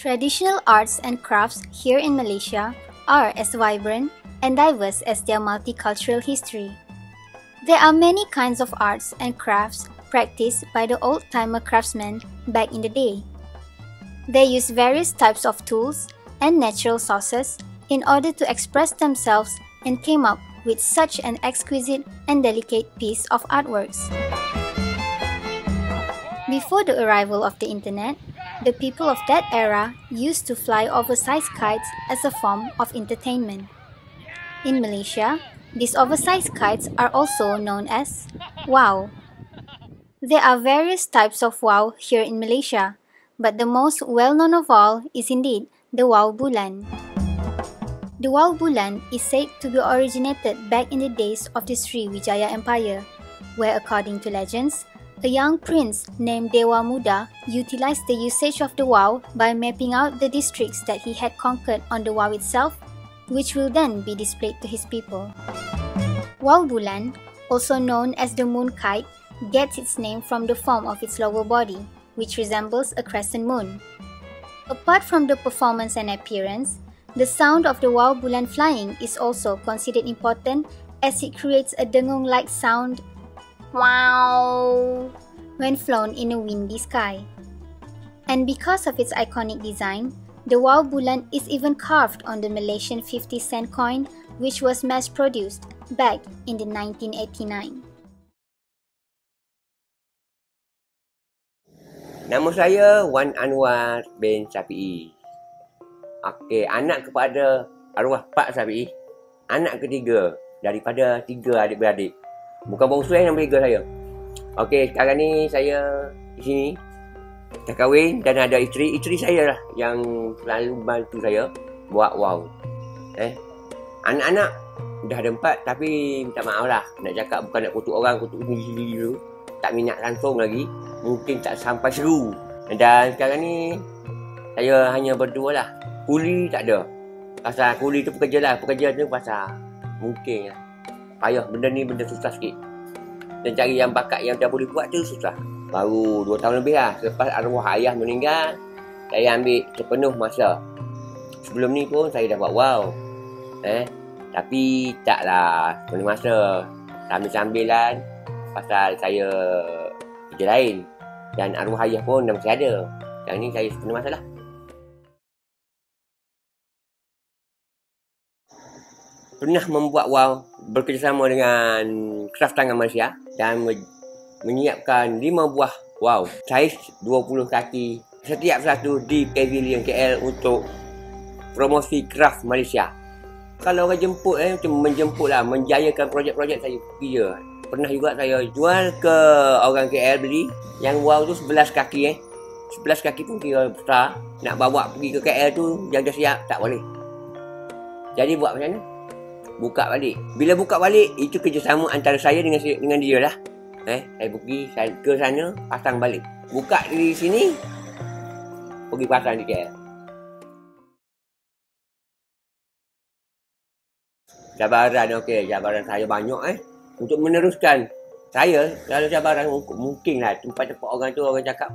Traditional arts and crafts here in Malaysia are as vibrant and diverse as their multicultural history. There are many kinds of arts and crafts practiced by the old-timer craftsmen back in the day. They use various types of tools and natural sources in order to express themselves and came up with such an exquisite and delicate piece of artworks. Before the arrival of the internet, the people of that era used to fly oversized kites as a form of entertainment. In Malaysia, these oversized kites are also known as wow. There are various types of wow here in Malaysia, but the most well-known of all is indeed the wow bulan. The wow bulan is said to be originated back in the days of the Sriwijaya Empire, where according to legends, a young prince named Dewa Muda utilized the usage of the wow by mapping out the districts that he had conquered on the wow itself, which will then be displayed to his people. Wow bulan, also known as the moon kite, gets its name from the form of its lower body, which resembles a crescent moon. Apart from the performance and appearance, the sound of the wow bulan flying is also considered important as it creates a dengung-like sound wow when flown in a windy sky. And because of its iconic design, the wow bulan is even carved on the Malaysian 50-cent coin, which was mass-produced back in the 1989. Nama saya Wan Anwar bin Syafi'i. Okey, anak kepada arwah Pak Syafi'i, anak ketiga daripada 3 adik-beradik. Bukan bangsa yang nombor 3 saya. Okey, sekarang ni saya di sini dah kahwin dan ada isteri. Isteri saya lah yang selalu bantu saya buat wow. Anak-anak dah ada 4 tapi minta maaf lah. Nak cakap bukan nak kutuk orang, kutuk sendiri dulu. Tak minat langsung lagi. Mungkin tak sampai seru. Dan sekarang ni saya hanya berdua lah. Kuli tak ada. Pasal kuli tu pekerja lah. Pekerja tu pasal mungkin lah payah, benda ni benda susah sikit. Dan cari yang bakat yang dah boleh buat tu susah. Baru 2 tahun lebih lah. Selepas arwah ayah meninggal, saya ambil sepenuh masa. Sebelum ni pun saya dah buat wow. Tapi taklah sepenuh masa. Sambil-sambilan pasal saya kerja lain. Dan arwah ayah pun dah masih ada. Yang ni saya sepenuh masa lah. Pernah membuat wow bekerjasama dengan Kraft Tangan Malaysia dan menyiapkan 5 buah wow saiz 20 kaki setiap satu di Pavilion KL untuk promosi Kraft Malaysia. Kalau orang jemput macam menjemput lah, menjayakan projek-projek saya pergi je. Pernah juga saya jual ke orang KL beli yang wow tu 11 kaki 11 kaki pun kira besar. Nak bawa pergi ke KL tu yang dah siap tak boleh. Jadi buat macam mana? Buka balik. Bila buka balik, itu kerjasama antara saya dengan dia lah. Saya pergi ke sana, pasang balik. Buka di sini, pergi pasang di KL. Cabaran, okey. Cabaran saya banyak untuk meneruskan. Saya, kalau cabaran mungkin lah tempat-tempat orang tu orang cakap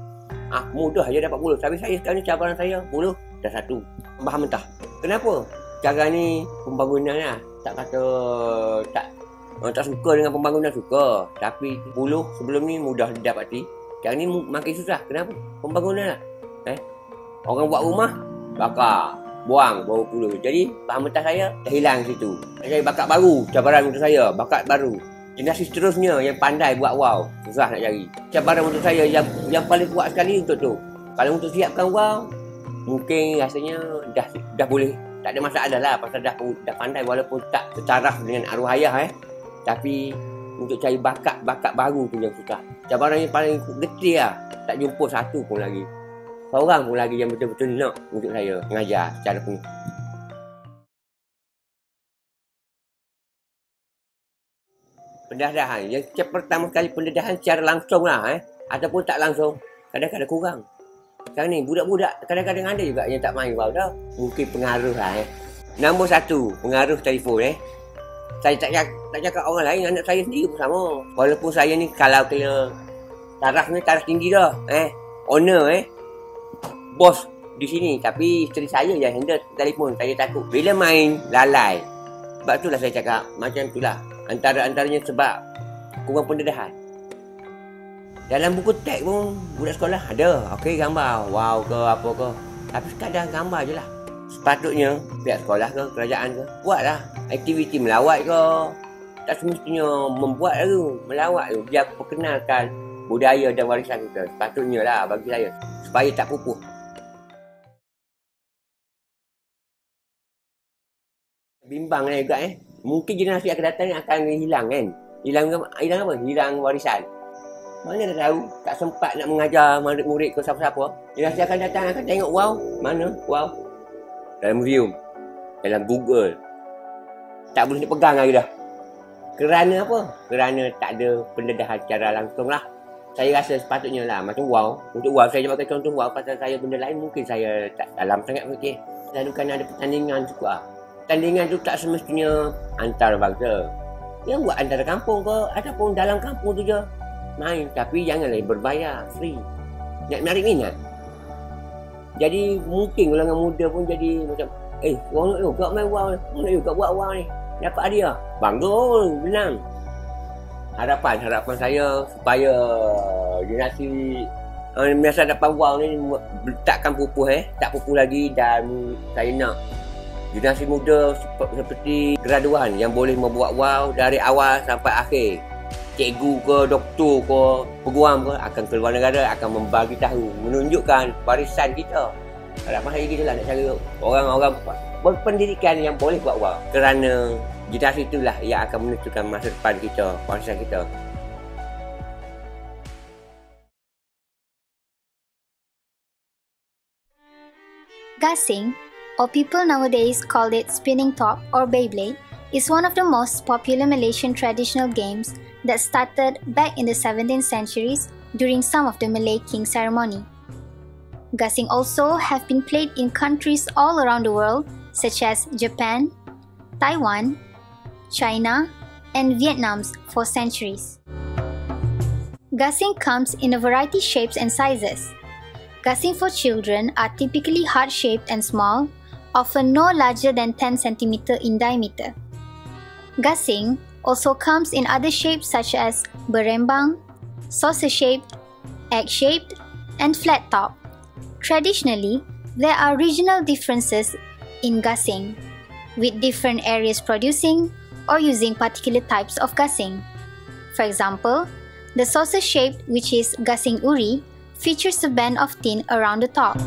mudah je dapat buluh. Tapi saya sekarang ni cabaran saya buluh dah 1. Bahan mentah. Kenapa? Sekarang ni pembangunan lah. Tak kata tak suka dengan pembangunan, suka. Tapi buluh sebelum ni mudah didapati. Sekarang ni makin susah. Kenapa? Pembangunan lah. Orang buat rumah, bakar, buang, baru buluh. Jadi bahan mentah saya dah hilang situ. Saya bakat baru, cabaran untuk saya, bakat baru. Generasi seterusnya yang pandai buat wow, susah nak cari. Cabaran untuk saya yang paling kuat sekali untuk tu. Kalau untuk siapkan wow, Mungkin rasanya dah boleh, tak ada masalah lah pasal dah pandai walaupun tak setaraf dengan arwah ayah Tapi untuk cari bakat baru tu yang susah. Cabaran yang paling getih lah, tak jumpa satu pun lagi. Seorang pun lagi yang betul-betul nak untuk saya mengajar secara penuh. Pendedahan, yang pertama kali pendedahan secara langsung lah ataupun tak langsung, kadang-kadang kurang. Sekarang ni budak-budak kadang-kadang ada juga yang tak main wow dah. Mungkin pengaruh lah Nombor satu, pengaruh telefon Saya tak cakap orang lain, anak saya sendiri pun sama. Walaupun saya ni kalau kena taraf tinggi dah owner bos di sini, tapi isteri saya yang handle telefon. Saya takut bila main lalai. Sebab itulah saya cakap macam itulah. Antaranya sebab kurang pendedahan. Dalam buku teks pun budak sekolah ada gambar wow ke apa ke, tapi sekadar gambar je lah. Sepatutnya pihak sekolah ke kerajaan ke buatlah aktiviti melawat ke. Tak semestinya membuat tu, melawat tu, biar perkenalkan budaya dan warisan kita. Sepatutnya lah bagi saya, supaya tak pupuh. Bimbang juga mungkin generasi akan datang akan hilang hilang apa? Hilang warisan. Mana dah tahu, tak sempat nak mengajar murid-murid ke siapa-siapa. Generasi akan datang akan tengok wow, mana wow dalam museum, dalam Google. Tak boleh dipegang lagi dah. Kerana apa? Kerana tak ada pendedahan secara langsung lah. Saya rasa sepatutnya lah macam wow. Untuk wow saya pakai contoh wow, pasal saya benda lain mungkin saya tak dalam sangat fikir. Lalu kan ada pertandingan juga. Pertandingan tu tak semestinya antar bangsa. Yang buat antara kampung ke ataupun dalam kampung tu je main, tapi janganlah berbayar, free. Nak menarik minat. Jadi mungkin golongan muda pun jadi macam orang nak juga main wow ni, orang nak juga buat wow ni, dapat hadiah, bangga, menang. Harapan saya supaya generasi masa dapat wow ni takkan pupuh tak pupuh lagi. Dan saya nak generasi muda seperti graduan yang boleh membuat wow dari awal sampai akhir. Cikgu ke, doktor ke, peguam ke akan keluar negara, akan membagi tahu, menunjukkan warisan kita. Harapan saya gitu lah, nak cari orang-orang berpendidikan yang boleh buat wow. Kerana generasi itulah yang akan menentukan masa depan kita, warisan kita. Gasing, or people nowadays call it spinning top or Beyblade, is one of the most popular Malaysian traditional games that started back in the 17th centuries during some of the Malay king ceremony. Gasing also have been played in countries all around the world such as Japan, Taiwan, China, and Vietnam for centuries. Gasing comes in a variety of shapes and sizes. Gasing for children are typically heart-shaped and small, often no larger than 10 cm in diameter. Gasing also comes in other shapes such as berembang, saucer-shaped, egg-shaped, and flat top. Traditionally, there are regional differences in gasing, with different areas producing or using particular types of gasing. For example, the saucer-shaped, which is gasing uri, features a band of tin around the top.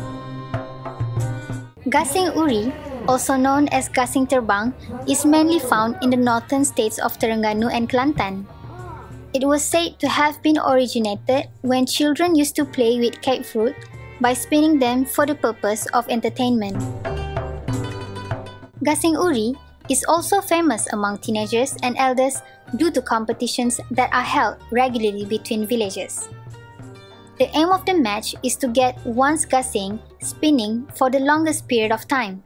Gasing uri, also known as gasing terbang, is mainly found in the northern states of Terengganu and Kelantan. It was said to have been originated when children used to play with cake fruit by spinning them for the purpose of entertainment. Gasing uri is also famous among teenagers and elders due to competitions that are held regularly between villages. The aim of the match is to get one's gasing spinning for the longest period of time.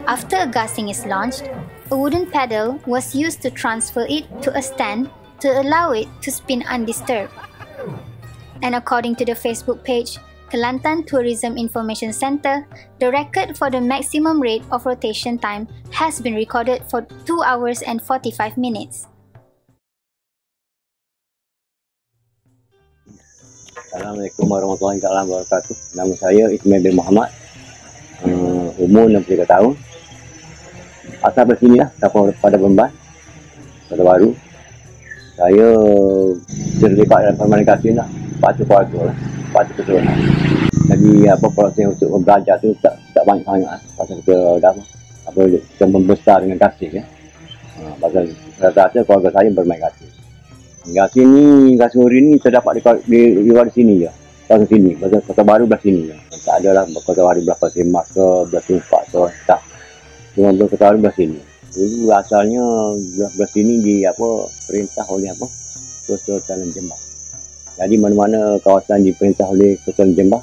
After a gasing is launched, a wooden paddle was used to transfer it to a stand to allow it to spin undisturbed. And according to the Facebook page, Kelantan Tourism Information Center, the record for the maximum rate of rotation time has been recorded for 2 hours and 45 minutes. Assalamualaikum warahmatullahi wabarakatuh. Nama saya Ismail bin Muhammad. Umur 63 tahun. Asal dari sini lah, pada Bemban, Kota Baru. Saya terlibat dalam permainan gasing lah, patu keluarga lah, patu keturunan. Dan segi proses untuk belajar tu tak banyak sangat pasal kita dah kita membesar dengan kasih pasal rata-rata keluarga saya bermain kasih. Kasih uri ni terdapat di luar sini je. Pasal sini, pasal Kota Baru belah sini je. Tak ada lah Kota Baru belah Semak ke, belah Tumpak ke, tak. Cuma Kota Baru belah sini. Dulu asalnya belah sini perintah oleh Kesultanan Jembah. Jadi mana-mana kawasan diperintah oleh Kesultanan Jembah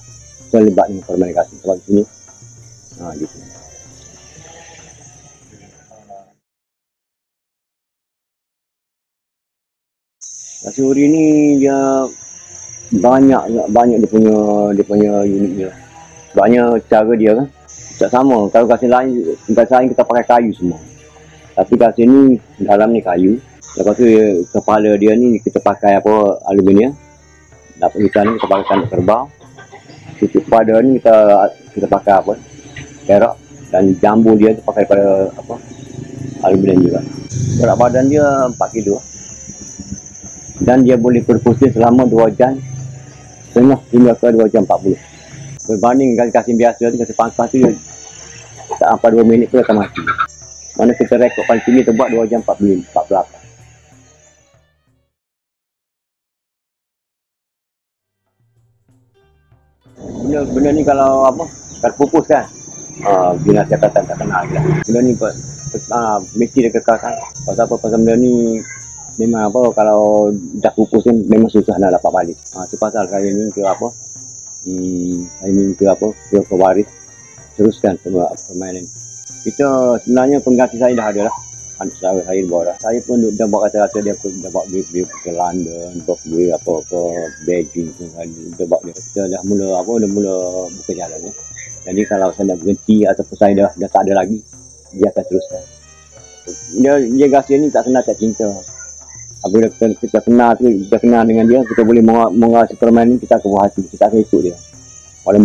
terlibat dengan permainan kasih sebab sini. Gitu. Kasih uri ni dia banyak dia punya unit dia. Banyak cara dia kan. Tak sama. Kalau kasih lain kita pakai kayu semua. Tapi kasih ni dalam ni kayu. Lepas tu kepala dia ni kita pakai aluminium. Dapat ikan ni kita pakai tanduk kerbau. Tutup pada ni kita pakai perak, dan jambu dia kita pakai pada aluminium juga. Berat badan dia 4 kilo. Dan dia boleh berpusing selama 2 jam setengah hingga ke 2 jam 40. Berbanding kasih biasa tu, kasih pangkas tu tak sampai 2 minit pun akan mati. Mana kita rekod paling tinggi terbuat 2 jam 48. Benda ni kalau pupus kan, bina siapatan tak kenal lagi lah. Benda ni mesti dia kekalkan. Pasal benda ni memang kalau dah pupus kan memang susah nak dapat balik. Itu pasal saya ni ke pewaris teruskan permainan. Kita sebenarnya pengganti saya dah ada lah. Anak saudara saya bawa. Saya pun dah buat kata-kata dia bawa pergi ke London, bawa ke Beijing pun dia bawa dia. Kita dah mula buka jalan ya. Jadi kalau saya nak berhenti ataupun saya dah tak ada lagi, dia akan teruskan. Dia gasnya ni tak kenal tak cinta. Apabila kita kenal dengan dia, kita boleh mengawasi permainan kita ke buah hati, kita akan ikut dia. Orang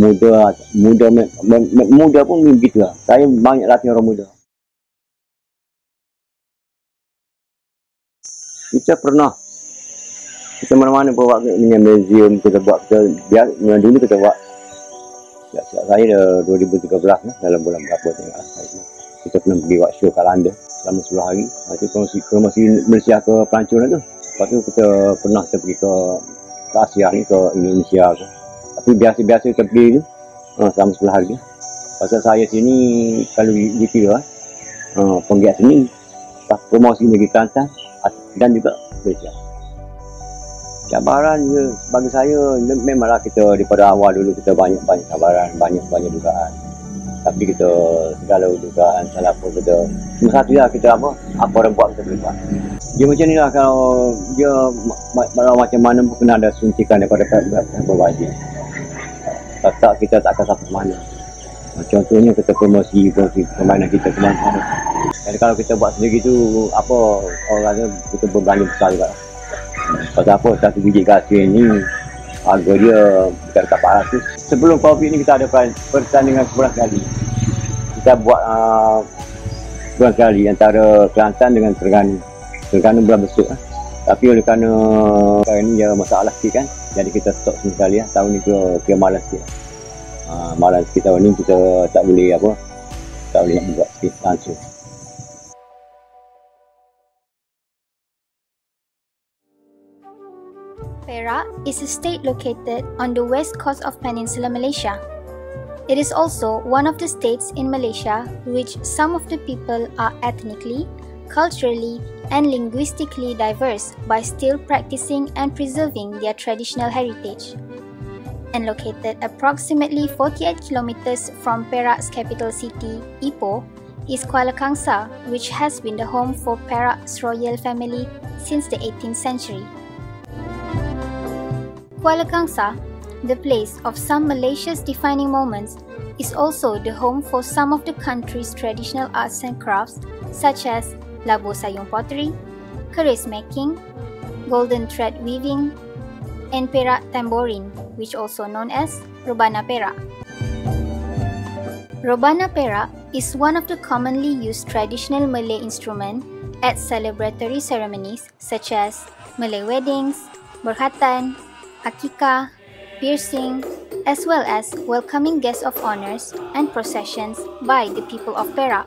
muda pun begitu lah. Saya banyak latih orang muda. Kita mana-mana buat dengan museum, kita buat dulu kita buat. Saya dah 2013 dalam bulan berapa tengok kita pernah pergi buat show kat London selama 10 hari. Itu promosi Malaysia ke Pelancongan tu. Lepas tu kita pernah pergi ke Asia ni, ke Indonesia ke. Tapi biasa-biasa kita pergi tu selama 10 hari. Pasal saya sini kalau dikira penggiat sini promosi negeri Kelantan dan juga Malaysia. Cabaran je bagi saya memanglah kita daripada awal dulu kita banyak cabaran, banyak dugaan. Tapi kita segala dugaan salah apa kita cuma satu lah kita apa orang buat kita boleh buat. Dia macam ni lah, kalau dia macam mana pun kena ada suntikan daripada pihak berwajib. Tak kita tak akan sampai mana. Contohnya kita promosi permainan kita ke mana. Jadi kalau kita buat sendiri tu orang kata kita berbanding besar juga. Pasal satu biji gasing ni harga dia bukan dekat 400. Sebelum Covid ni kita ada pertandingan sebulan sekali. Kita buat sebulan sekali antara Kelantan dengan Terengganu. Terengganu bulan besok Tapi oleh kerana sekarang ni dia masalah sikit kan, jadi kita stop sekali tahun ni kita malas sikit. Malas sikit tahun ni kita tak boleh buat sikit langsung. Perak is a state located on the west coast of Peninsular Malaysia. It is also one of the states in Malaysia which some of the people are ethnically, culturally, and linguistically diverse by still practicing and preserving their traditional heritage. And located approximately 48 kilometers from Perak's capital city, Ipoh, is Kuala Kangsar, which has been the home for Perak's royal family since the 18th century. Kuala Kangsar, the place of some Malaysia's defining moments, is also the home for some of the country's traditional arts and crafts such as Labu Sayung pottery, keris making, golden thread weaving, and Perak tambourine, which also known as Rebana Perak. Rebana Perak is one of the commonly used traditional Malay instrument at celebratory ceremonies such as Malay weddings, berkhatan, akikah, piercing, as well as welcoming guests of honors and processions by the people of Perak.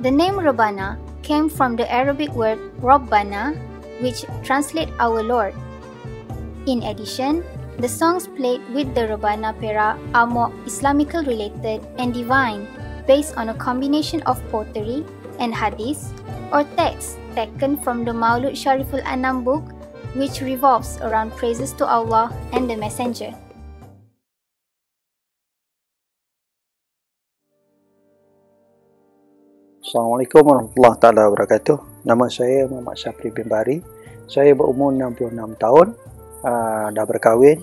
The name Rebana came from the Arabic word Rabbana, which translates our Lord. In addition, the songs played with the Rebana Perak are more Islamical related and divine, based on a combination of pottery and hadith or texts taken from the Maulud Shariful Anam book, which revolves around praises to Allah and the Messenger. Assalamualaikum warahmatullahi taala wabarakatuh. Nama saya Muhammad Syafri bin Bari. Saya berumur 66 tahun, dah berkahwin,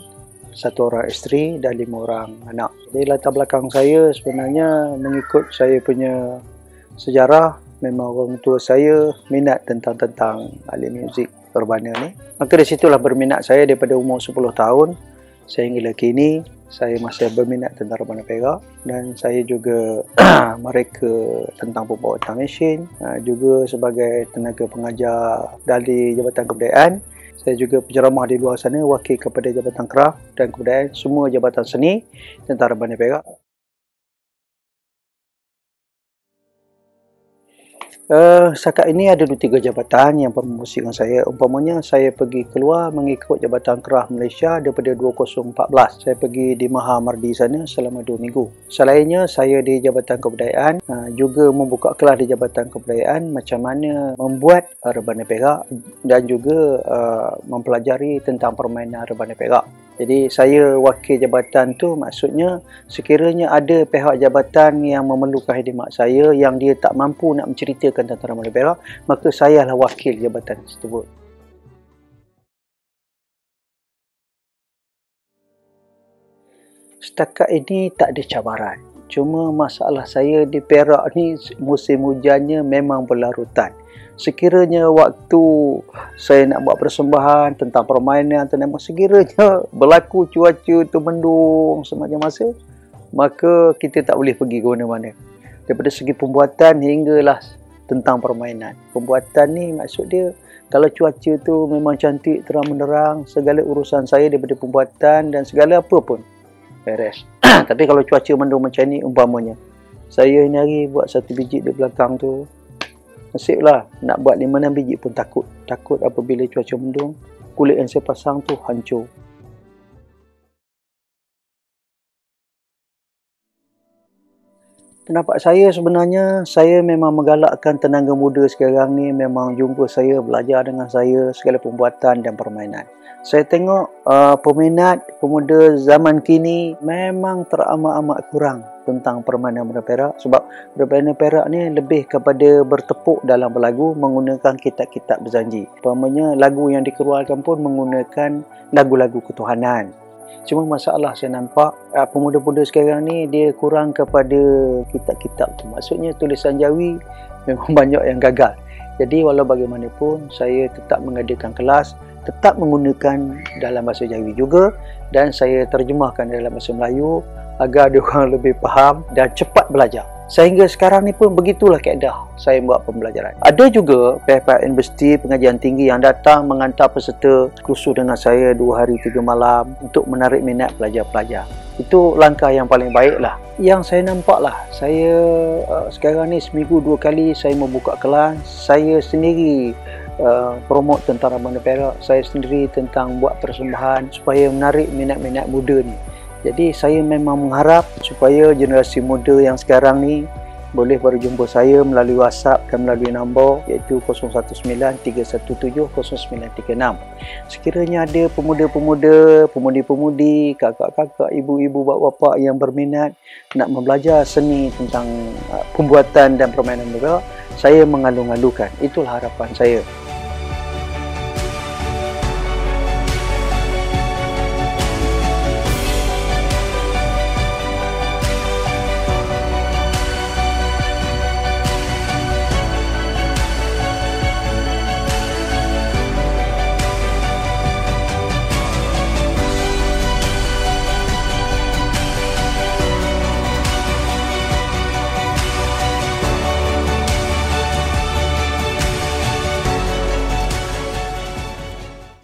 1 orang isteri dan 5 orang anak. Jadi latar belakang saya sebenarnya mengikut saya punya sejarah, memang orang tua saya minat tentang ahli muzik Rebana ni. Maka dari situlah berminat saya daripada umur 10 tahun sehingga kini saya masih berminat tentang Rebana Perak, dan saya juga mereka tentang pembuatan mesin, juga sebagai tenaga pengajar dari Jabatan Kebudayaan. Saya juga penceramah di luar sana, wakil kepada Jabatan Kraf dan Kebudayaan, semua jabatan seni tentang Rebana Perak. Setakat ini ada 2-3 jabatan yang mempromosikan saya. Umpamanya saya pergi keluar mengikut Jabatan Kraf Malaysia daripada 2014. Saya pergi di Maha Mardi sana selama 2 minggu. Selainnya saya di Jabatan Kebudayaan juga membuka kelas di Jabatan Kebudayaan macam mana membuat Rebana Perak dan juga mempelajari tentang permainan Rebana Perak. Jadi saya wakil jabatan tu, maksudnya sekiranya ada pihak jabatan yang memerlukan khidmat saya yang dia tak mampu nak menceritakan tentang Rebana Perak, maka saya lah wakil jabatan tersebut. Setakat ini tak ada cabaran. Cuma masalah saya di Perak ni musim hujannya memang berlarutan. Sekiranya waktu saya nak buat persembahan tentang permainan, sekiranya berlaku cuaca tu mendung semacam masa, maka kita tak boleh pergi ke mana-mana. Daripada segi pembuatan hinggalah tentang permainan. Pembuatan ni maksud dia, kalau cuaca tu memang cantik, terang benderang, segala urusan saya daripada pembuatan dan segala apa pun beres. Tapi kalau cuaca mendung macam ni umpamanya, saya ini hari buat 1 biji di belakang tu, nasiblah nak buat 5-6 biji pun takut apabila cuaca mendung, kulit yang saya pasang tu hancur. Pendapat saya sebenarnya, saya memang menggalakkan tenaga muda sekarang ni memang jumpa saya, belajar dengan saya segala pembuatan dan permainan. Saya tengok peminat pemuda zaman kini memang teramat-amat kurang tentang permainan Rebana Perak, sebab Rebana Perak ni lebih kepada bertepuk dalam berlagu menggunakan kitab-kitab berjanji. Umpamanya lagu yang dikeluarkan pun menggunakan lagu-lagu ketuhanan. Cuma masalah saya nampak pemuda-pemuda sekarang ni dia kurang kepada kitab-kitab tu. Maksudnya tulisan Jawi memang banyak yang gagal. Jadi walau bagaimanapun saya tetap mengadakan kelas, tetap menggunakan dalam bahasa Jawi juga, dan saya terjemahkan dalam bahasa Melayu agar dia orang lebih faham dan cepat belajar. Sehingga sekarang ni pun begitulah kaedah saya buat pembelajaran. Ada juga pihak-pihak universiti, pengajian tinggi yang datang mengantar peserta kursus dengan saya 2 hari 3 malam untuk menarik minat pelajar-pelajar. Itu langkah yang paling baik lah. Yang saya nampak lah, saya sekarang ni seminggu 2 kali saya membuka kelas. Saya sendiri promote tentang Rebana Perak, saya sendiri tentang buat persembahan supaya menarik minat-minat muda ni. Jadi saya memang mengharap supaya generasi muda yang sekarang ni boleh berjumpa saya melalui WhatsApp dan melalui nombor iaitu 019-317-0936. Sekiranya ada pemuda-pemuda, pemudi-pemudi, kakak-kakak, ibu-ibu, bapa-bapa yang berminat nak membelajar seni tentang pembuatan dan permainan Perak, saya mengalu-alukan. Itulah harapan saya.